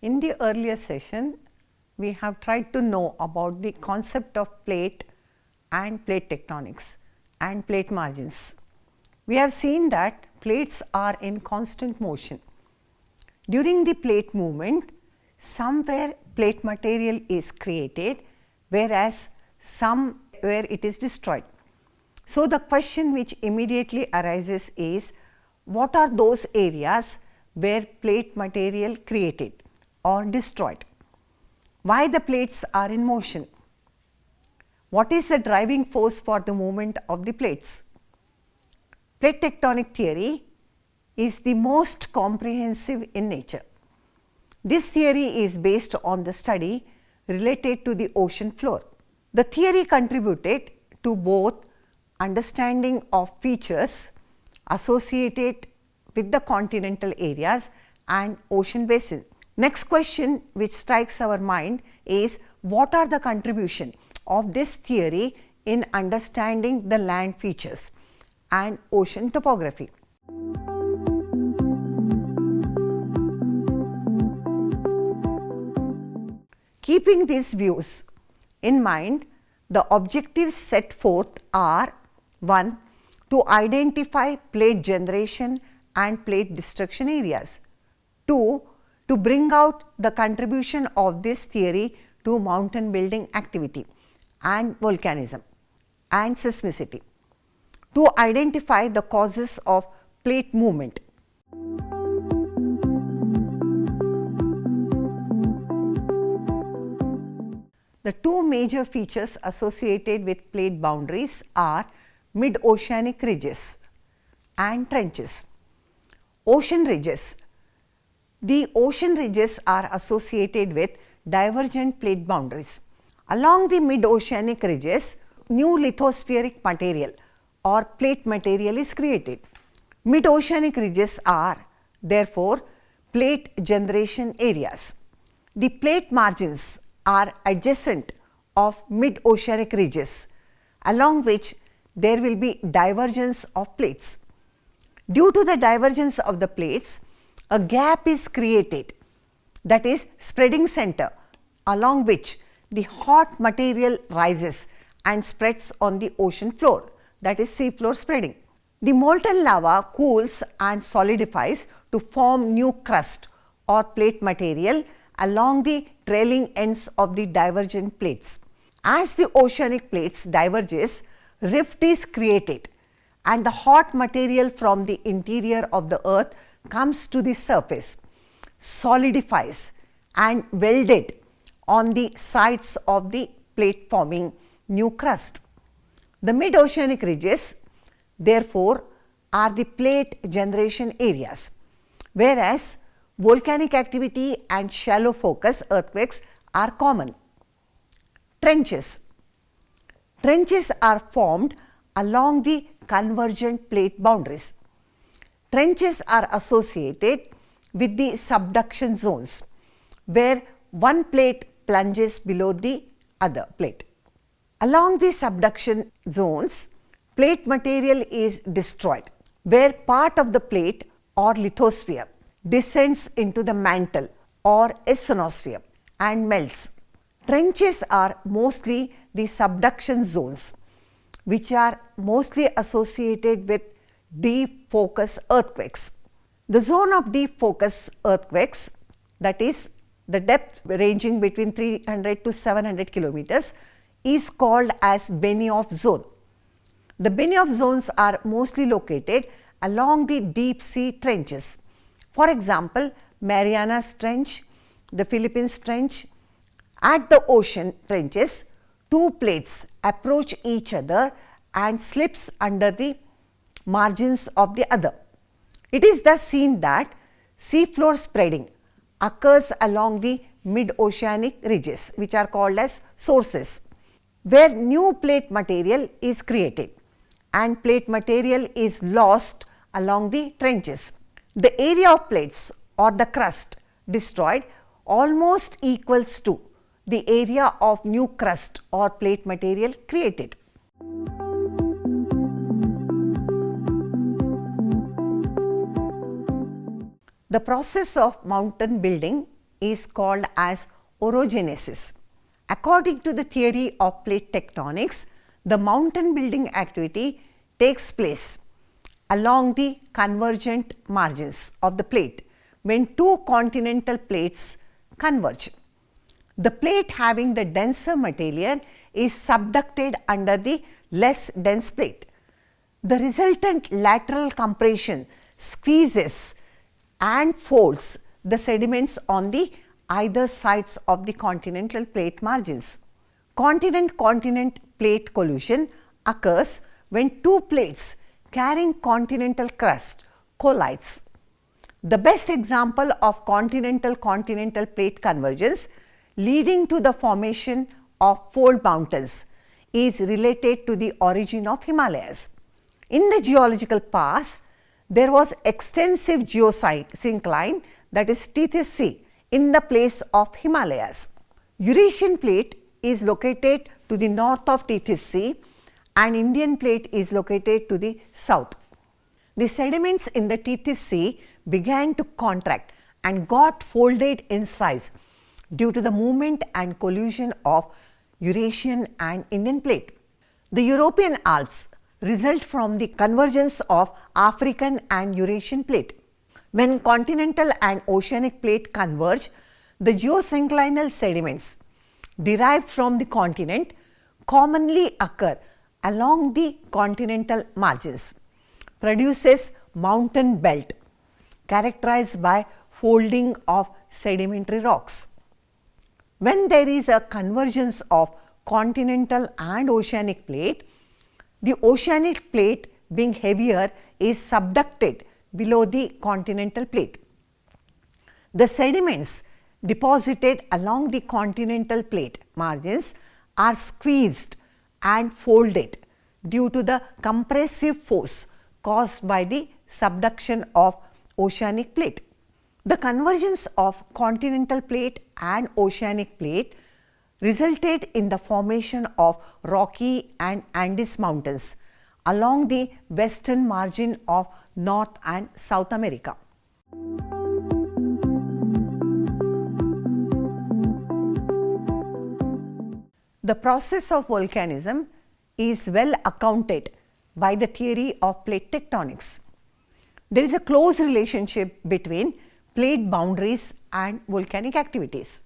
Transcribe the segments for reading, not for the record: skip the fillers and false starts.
In the earlier session, we have tried to know about the concept of plate and plate tectonics and plate margins. We have seen that plates are in constant motion. During the plate movement, somewhere plate material is created, whereas somewhere it is destroyed. So, the question which immediately arises is, what are those areas where plate material created or destroyed? Why the plates are in motion? What is the driving force for the movement of the plates? Plate tectonic theory is the most comprehensive in nature. This theory is based on the study related to the ocean floor. The theory contributed to both understanding of features associated with the continental areas and ocean basin. Next question which strikes our mind is, what are the contribution of this theory in understanding the land features and ocean topography? Keeping these views in mind, the objectives set forth are: 1. To identify plate generation and plate destruction areas. 2. To bring out the contribution of this theory to mountain building activity and volcanism and seismicity. To identify the causes of plate movement. The two major features associated with plate boundaries are mid-oceanic ridges and trenches. Ocean ridges. The ocean ridges are associated with divergent plate boundaries. Along the mid-oceanic ridges, new lithospheric material or plate material is created. Mid-oceanic ridges are therefore plate generation areas. The plate margins are adjacent of mid-oceanic ridges, along which there will be divergence of plates. Due to the divergence of the plates, a gap is created, that is spreading center, along which the hot material rises and spreads on the ocean floor, that is sea floor spreading. The molten lava cools and solidifies to form new crust or plate material along the trailing ends of the divergent plates. As the oceanic plates diverges, rift is created and the hot material from the interior of the earth comes to the surface, solidifies and welded on the sides of the plate, forming new crust. The mid-oceanic ridges therefore are the plate generation areas, whereas volcanic activity and shallow focus earthquakes are common. Trenches. Trenches are formed along the convergent plate boundaries. Trenches are associated with the subduction zones, where one plate plunges below the other plate. Along the subduction zones, plate material is destroyed, where part of the plate or lithosphere descends into the mantle or ionosphere and melts. Trenches are mostly the subduction zones, which are mostly associated with deep focus earthquakes. The zone of deep focus earthquakes, that is the depth ranging between 300 to 700 kilometers, is called as Benioff zone. The Benioff zones are mostly located along the deep sea trenches. For example, Marianas Trench, the Philippines Trench. At the ocean trenches, two plates approach each other and slips under the margins of the other. It is thus seen that seafloor spreading occurs along the mid-oceanic ridges, which are called as sources, where new plate material is created and plate material is lost along the trenches. The area of plates or the crust destroyed almost equals to the area of new crust or plate material created. The process of mountain building is called as orogenesis. According to the theory of plate tectonics, the mountain building activity takes place along the convergent margins of the plate when two continental plates converge. The plate having the denser material is subducted under the less dense plate. The resultant lateral compression squeezes and folds the sediments on the either sides of the continental plate margins. Continent-continent plate collision occurs when two plates carrying continental crust collides. The best example of continental-continental plate convergence leading to the formation of fold mountains is related to the origin of Himalayas. In the geological past, there was extensive geosyncline, that is 𝗕𝗏𝗃, in the place of Himalayas. Eurasian plate is located to the north of 𝗕𝗏𝗃 and Indian plate is located to the south. The sediments in the 𝗕𝗏𝗃 began to contract and got folded in size due to the movement and collision of Eurasian and Indian plate. The European Alps result from the convergence of African and Eurasian plate. When continental and oceanic plate converge, the geosynclinal sediments derived from the continent commonly occur along the continental margins, produces mountain belt characterized by folding of sedimentary rocks. When there is a convergence of continental and oceanic plate, the oceanic plate being heavier is subducted below the continental plate. The sediments deposited along the continental plate margins are squeezed and folded due to the compressive force caused by the subduction of oceanic plate. The convergence of continental plate and oceanic plate resulted in the formation of Rocky and Andes mountains along the western margin of North and South America. The process of volcanism is well accounted by the theory of plate tectonics. There is a close relationship between plate boundaries and volcanic activities.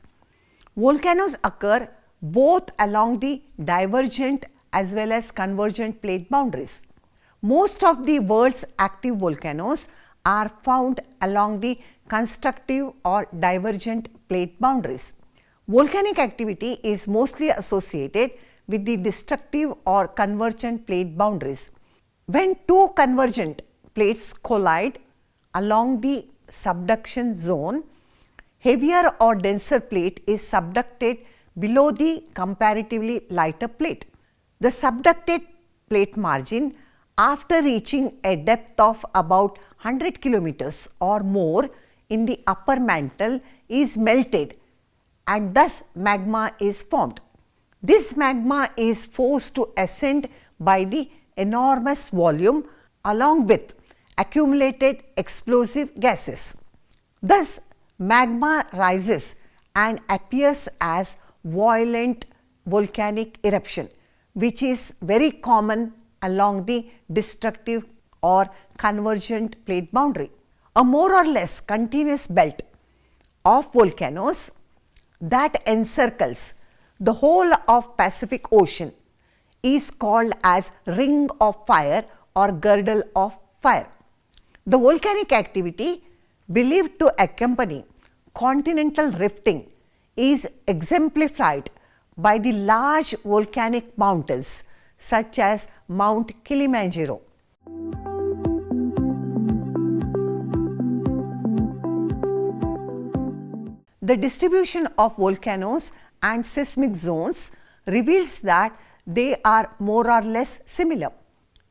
Volcanoes occur both along the divergent as well as convergent plate boundaries. Most of the world's active volcanoes are found along the constructive or divergent plate boundaries. Volcanic activity is mostly associated with the destructive or convergent plate boundaries. When two convergent plates collide along the subduction zone, heavier or denser plate is subducted below the comparatively lighter plate. The subducted plate margin, after reaching a depth of about 100 kilometers or more in the upper mantle, is melted and thus magma is formed. This magma is forced to ascend by the enormous volume along with accumulated explosive gases. Thus, magma rises and appears as violent volcanic eruption, which is very common along the destructive or convergent plate boundary. A more or less continuous belt of volcanoes that encircles the whole of Pacific Ocean is called as ring of fire or girdle of fire. The volcanic activity believed to accompany continental rifting is exemplified by the large volcanic mountains such as Mount Kilimanjaro. The distribution of volcanoes and seismic zones reveals that they are more or less similar.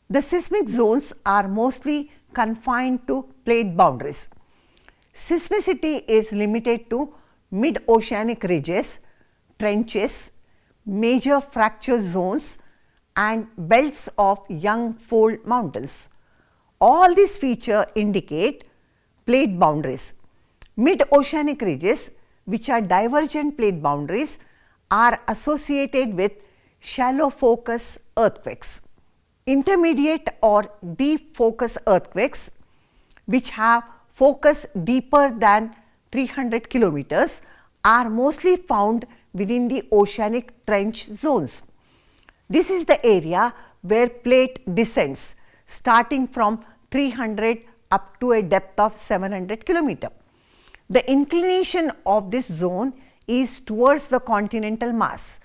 The seismic zones are mostly confined to plate boundaries. Seismicity is limited to mid-oceanic ridges, trenches, major fracture zones and belts of young fold mountains. All these features indicate plate boundaries. Mid-oceanic ridges, which are divergent plate boundaries, are associated with shallow focus earthquakes. Intermediate or deep focus earthquakes, which have focus deeper than 300 kilometers, are mostly found within the oceanic trench zones. This is the area where plate descends, starting from 300 up to a depth of 700 kilometers. The inclination of this zone is towards the continental mass,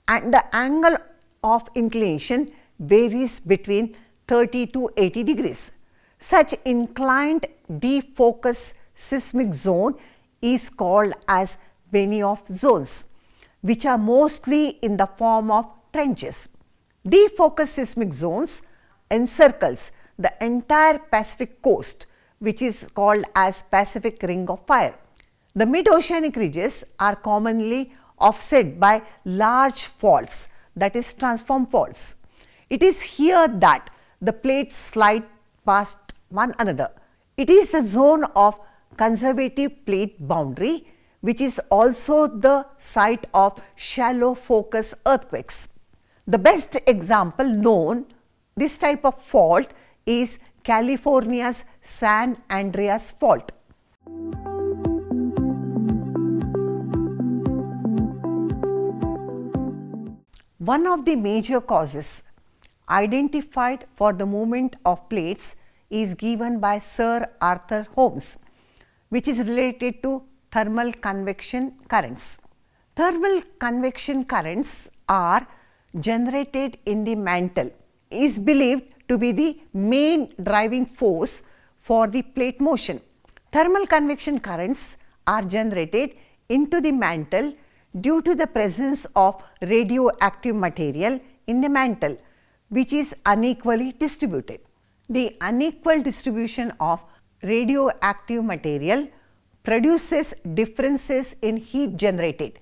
and the angle of inclination varies between 30 to 80 degrees. Such inclined deep focus seismic zone is called as �-��𝗔𝗍 zones, which are mostly in the form of trenches. Deep focus seismic zones encircles the entire Pacific coast, which is called as Pacific Ring of Fire. The mid-oceanic ridges are commonly offset by large faults, that is transform faults. It is here that the plates slide past one another. It is the zone of conservative plate boundary, which is also the site of shallow focus earthquakes. The best example known this type of fault is California's San Andreas Fault. One of the major causes identified for the movement of plates is given by Sir Arthur Holmes, which is related to thermal convection currents. Thermal convection currents are generated in the mantle, is believed to be the main driving force for the plate motion. Thermal convection currents are generated into the mantle due to the presence of radioactive material in the mantle, which is unequally distributed. The unequal distribution of radioactive material produces differences in heat generated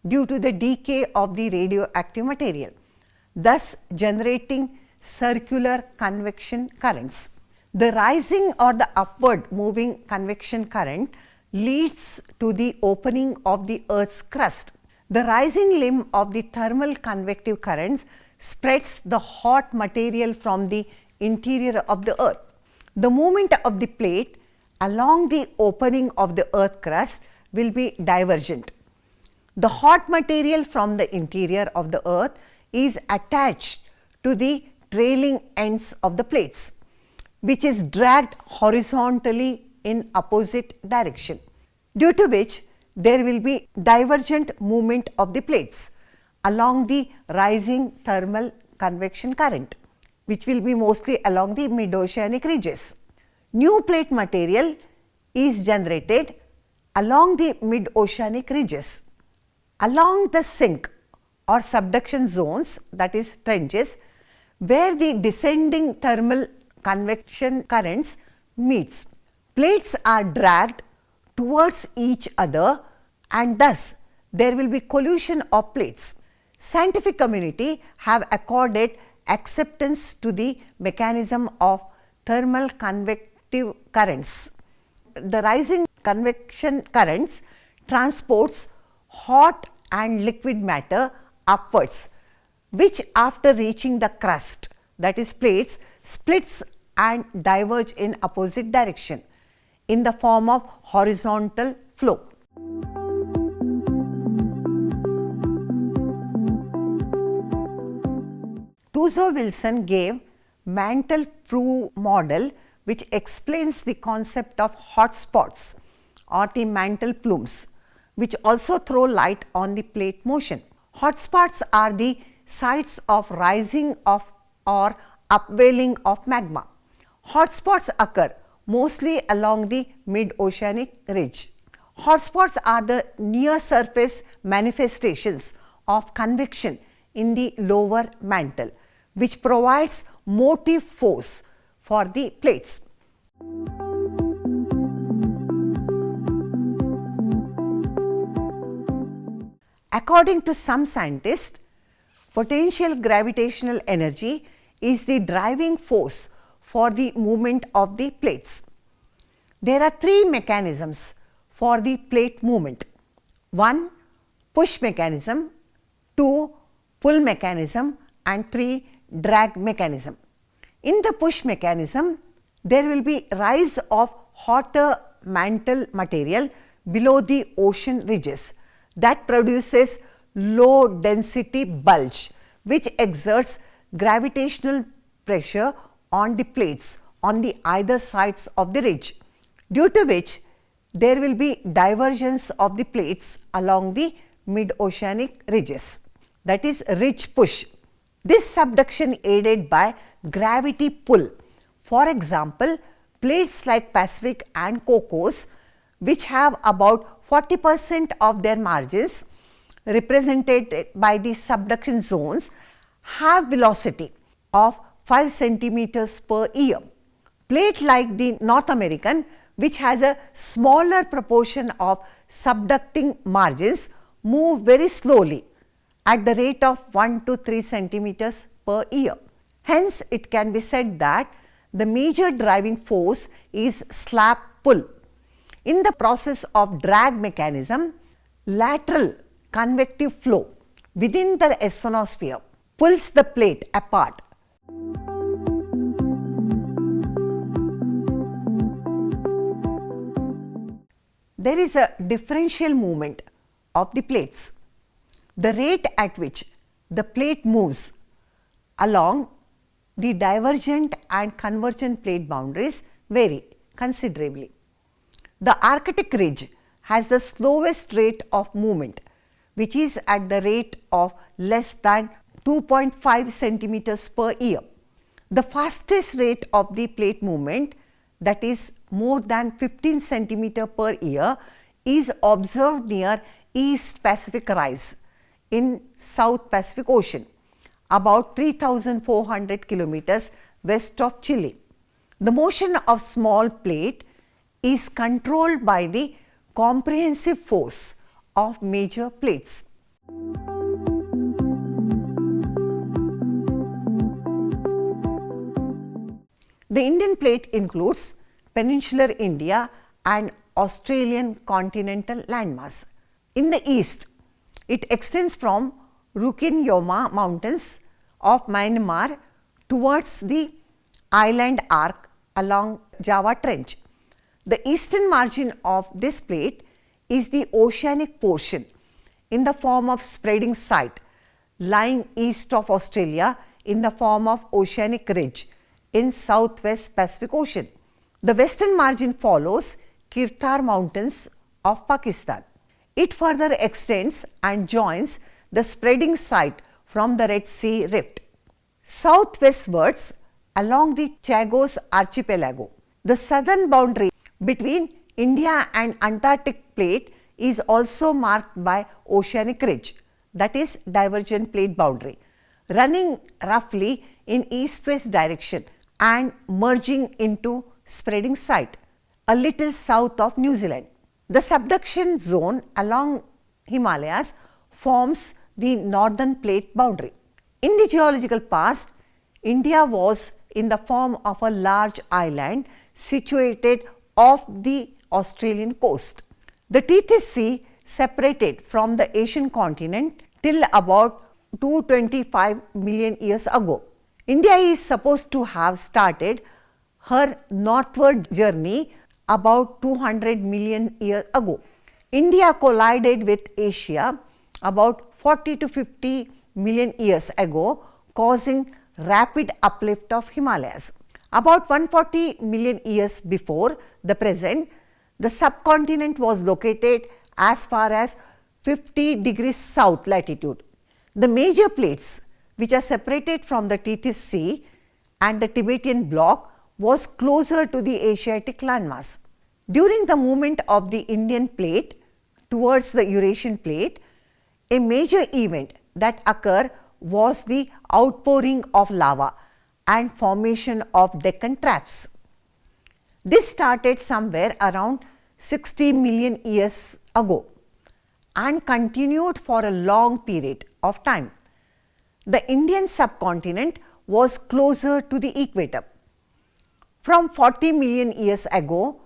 due to the decay of the radioactive material, thus generating circular convection currents. The rising or the upward moving convection current leads to the opening of the Earth's crust. The rising limb of the thermal convective currents spreads the hot material from the interior of the Earth. The movement of the plate along the opening of the Earth crust will be divergent. The hot material from the interior of the Earth is attached to the trailing ends of the plates, which is dragged horizontally in opposite direction, due to which there will be divergent movement of the plates along the rising thermal convection current, which will be mostly along the mid-oceanic ridges. New plate material is generated along the mid-oceanic ridges. Along the sink or subduction zones, that is trenches, where the descending thermal convection currents meets, plates are dragged towards each other and thus there will be collision of plates. Scientific community have accorded acceptance to the mechanism of thermal convective currents. The rising convection currents transports hot and liquid matter upwards, which after reaching the crust, that is plates, splits and diverge in opposite direction in the form of horizontal flow. �᷐-Wilson gave mantle proof model which explains the concept of hot spots or the mantle plumes, which also throw light on the plate motion. Hotspots are the sites of rising of or upwelling of magma. Hotspots occur mostly along the mid-oceanic ridge. Hotspots are the near surface manifestations of convection in the lower mantle, which provides motive force for the plates. According to some scientists, potential gravitational energy is the driving force for the movement of the plates. There are three mechanisms for the plate movement: 1. Push mechanism, 2. Pull mechanism, and 3. Drag mechanism. In the push mechanism, there will be rise of hotter mantle material below the ocean ridges that produces low density bulge, which exerts gravitational pressure on the plates on the either sides of the ridge, due to which there will be divergence of the plates along the mid-oceanic ridges, that is ridge push. This subduction aided by gravity pull. For example, plates like Pacific and Cocos, which have about 40% of their margins represented by the subduction zones, have velocity of 5 centimeters per year. Plate like the North American, which has a smaller proportion of subducting margins, move very slowly at the rate of 1 to 3 centimeters per year. Hence, it can be said that the major driving force is slap pull. In the process of drag mechanism, lateral convective flow within the ionosphere pulls the plate apart. There is a differential movement of the plates. The rate at which the plate moves along the divergent and convergent plate boundaries vary considerably. The Arctic ridge has the slowest rate of movement, which is at the rate of less than 2.5 centimeters per year. The fastest rate of the plate movement, that is more than 15 centimeters per year, is observed near East Pacific Rise in South Pacific Ocean, about 3,400 kilometers west of Chile. The motion of small plate is controlled by the comprehensive force of major plates. The Indian plate includes peninsular India and Australian continental landmass. In the east, it extends from Rouquayrol mountains of Myanmar towards the island arc along Java Trench. The eastern margin of this plate is the oceanic portion in the form of spreading site lying east of Australia in the form of oceanic ridge in southwest Pacific Ocean. The western margin follows Kirthar mountains of Pakistan. It further extends and joins the spreading site from the Red Sea Rift. Southwestwards along the Chagos archipelago, the southern boundary between India and Antarctic plate is also marked by oceanic ridge, that is divergent plate boundary, running roughly in east-west direction and merging into spreading site a little south of New Zealand. The subduction zone along Himalayas forms the northern plate boundary. In the geological past, India was in the form of a large island situated off the Australian coast. The Tethys Sea separated from the Asian continent till about 225 million years ago. India is supposed to have started her northward journey about 200 million years ago. India collided with Asia about 40 to 50 million years ago, causing rapid uplift of Himalayas. About 140 million years before the present, The subcontinent was located as far as 50 degrees south latitude. The major plates which are separated from the Tethys Sea and the Tibetan block was closer to the Asiatic landmass. During the movement of the Indian plate towards the Eurasian plate, a major event that occurred was the outpouring of lava and formation of Deccan traps. This started somewhere around 60 million years ago and continued for a long period of time. The Indian subcontinent was closer to the equator. From 40 million years ago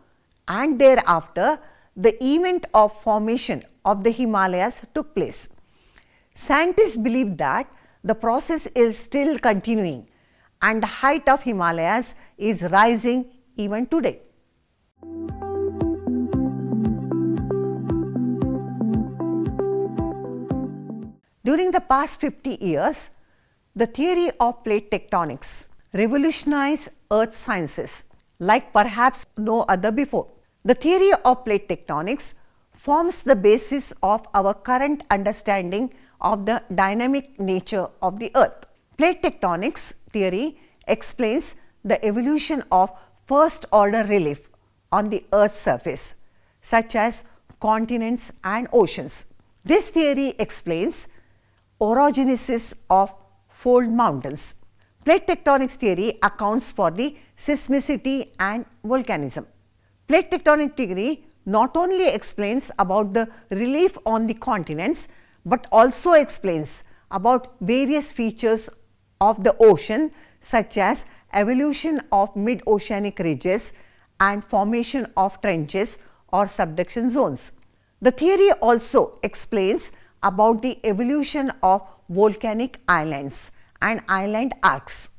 and thereafter, the event of formation of the Himalayas took place. Scientists believe that the process is still continuing and the height of Himalayas is rising even today. During the past 50 years, the theory of plate tectonics revolutionized earth sciences like perhaps no other before. The theory of plate tectonics forms the basis of our current understanding of the dynamic nature of the earth. Plate tectonics theory explains the evolution of first order relief on the earth's surface, such as continents and oceans. This theory explains orogenesis of fold mountains. Plate tectonics theory accounts for the seismicity and volcanism. Plate tectonic theory not only explains about the relief on the continents, but also explains about various features of the ocean, such as evolution of mid-oceanic ridges and formation of trenches or subduction zones. The theory also explains about the evolution of volcanic islands and island arcs.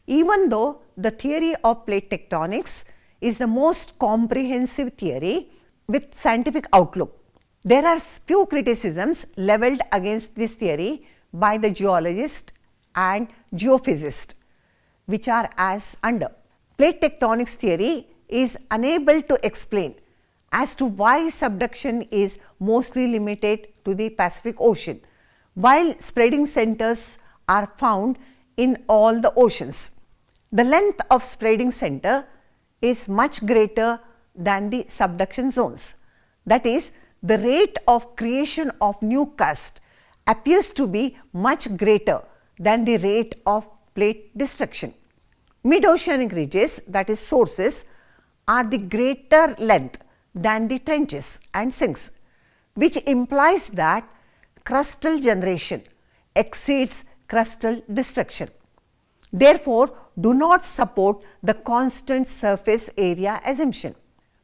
Even though the theory of plate tectonics is the most comprehensive theory with scientific outlook, there are few criticisms leveled against this theory by the geologists and geophysicists, which are as under. Plate tectonics theory is unable to explain as to why subduction is mostly limited to the Pacific Ocean, while spreading centers are found in all the oceans. The length of spreading center is much greater than the subduction zones. That is, the rate of creation of new crust appears to be much greater than the rate of plate destruction. Mid-oceanic ridges, that is sources, are the greater length than the trenches and sinks, which implies that crustal generation exceeds crustal destruction. Therefore, do not support the constant surface area assumption.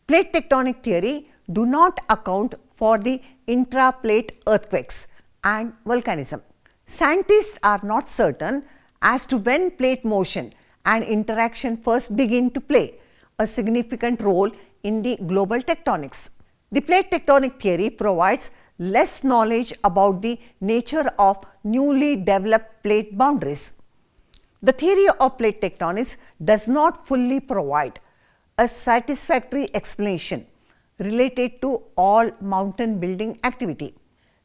Plate tectonic theory do not account for the intraplate earthquakes and volcanism. Scientists are not certain as to when plate motion and interaction first begin to play a significant role in the global tectonics. The plate tectonic theory provides less knowledge about the nature of newly developed plate boundaries. The theory of plate tectonics does not fully provide a satisfactory explanation related to all mountain building activity.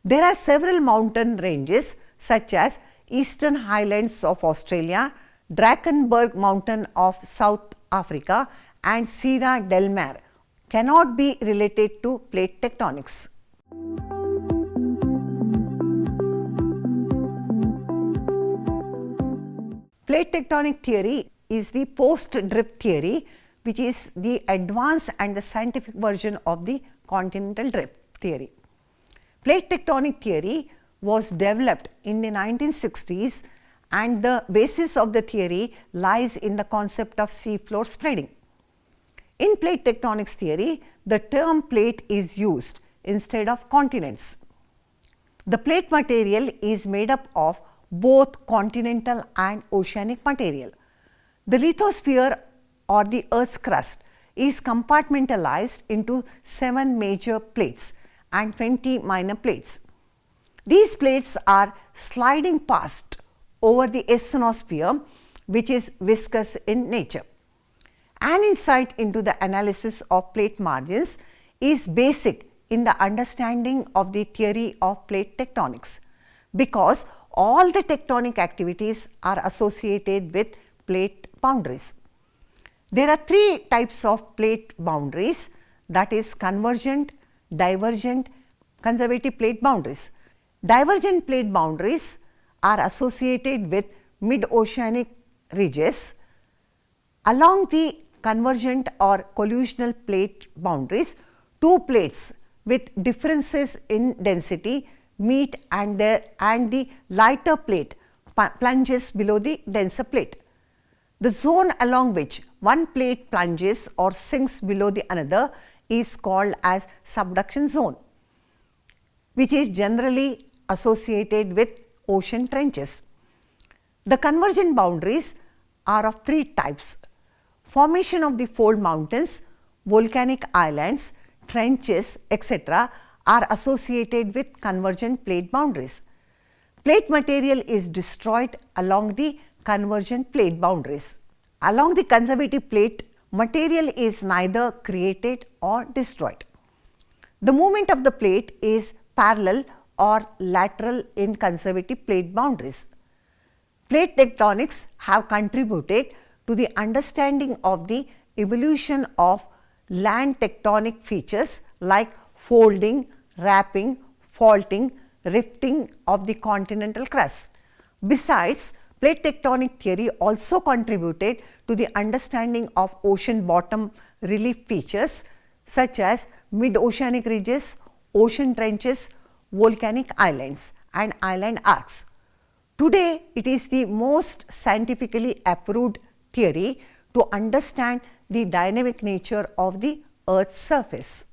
There are several mountain ranges such as Eastern Highlands of Australia, Drakensberg Mountain of South Africa and Sierra del Mar cannot be related to plate tectonics. Plate tectonic theory is the post-drift theory, which is the advanced and the scientific version of the continental drift theory. Plate tectonic theory was developed in the 1960s and the basis of the theory lies in the concept of seafloor spreading. In plate tectonics theory, the term plate is used instead of continents. The plate material is made up of both continental and oceanic material. The lithosphere or the Earth's crust is compartmentalized into 7 major plates and 20 minor plates. These plates are sliding past over the asthenosphere which is viscous in nature. An insight into the analysis of plate margins is basic in the understanding of the theory of plate tectonics, because all the tectonic activities are associated with plate boundaries. There are three types of plate boundaries, that is convergent, divergent, conservative plate boundaries. Divergent plate boundaries are associated with mid-oceanic ridges. Along the convergent or collusional plate boundaries, two plates with differences in density meet and the lighter plate plunges below the denser plate. The zone along which one plate plunges or sinks below the another is called as subduction zone, which is generally associated with ocean trenches. The convergent boundaries are of three types. Formation of the fold mountains, volcanic islands, trenches, etc. are associated with convergent plate boundaries. Plate material is destroyed along the convergent plate boundaries. Along the conservative plate, material is neither created or destroyed. The movement of the plate is parallel or lateral in conservative plate boundaries. Plate tectonics have contributed to the understanding of the evolution of land tectonic features like folding, wrapping, faulting, rifting of the continental crust. Besides, plate tectonic theory also contributed to the understanding of ocean bottom relief features such as mid-oceanic ridges, ocean trenches, volcanic islands and island arcs. Today, it is the most scientifically approved theory to understand the dynamic nature of the Earth's surface.